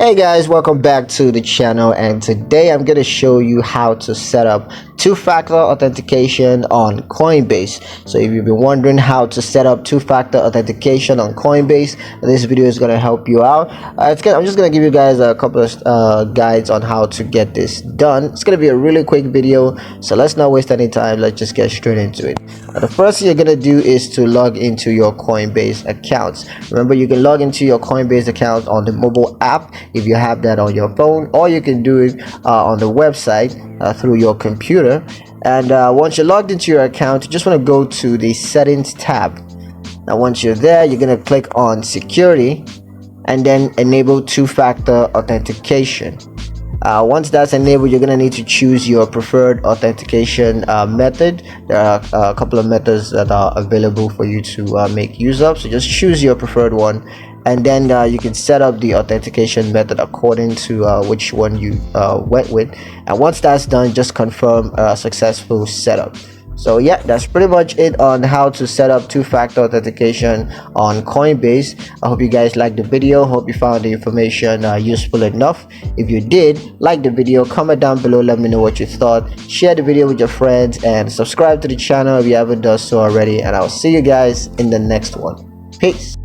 Hey guys, welcome back to the channel, and today I'm going to show you how to set up two-factor authentication on Coinbase. So if you've been wondering how to set up two-factor authentication on Coinbase, this video is going to help you out. I'm just going to give you guys a couple of guides on how to get this done. It's going to be a really quick video, so let's not waste any time. Let's just get straight into it. The first thing you're going to do is to log into your Coinbase accounts. Remember, you can log into your Coinbase account on the mobile app if you have that on your phone, or you can do it on the website through your computer. And once you're logged into your account, you just want to go to the settings tab. Now once you're there, you're going to click on security and then enable two-factor authentication. Once that's enabled, you're going to need to choose your preferred authentication method. There are a couple of methods that are available for you to make use of, so just choose your preferred one, and then you can set up the authentication method according to which one you went with. And once that's done, just confirm a successful setup. So yeah, that's pretty much it on how to set up two-factor authentication on Coinbase. I hope you guys liked the video. Hope you found the information useful enough. If you did, like the video, comment down below, let me know what you thought. Share the video with your friends and subscribe to the channel if you haven't done so already. And I'll see you guys in the next one. Peace.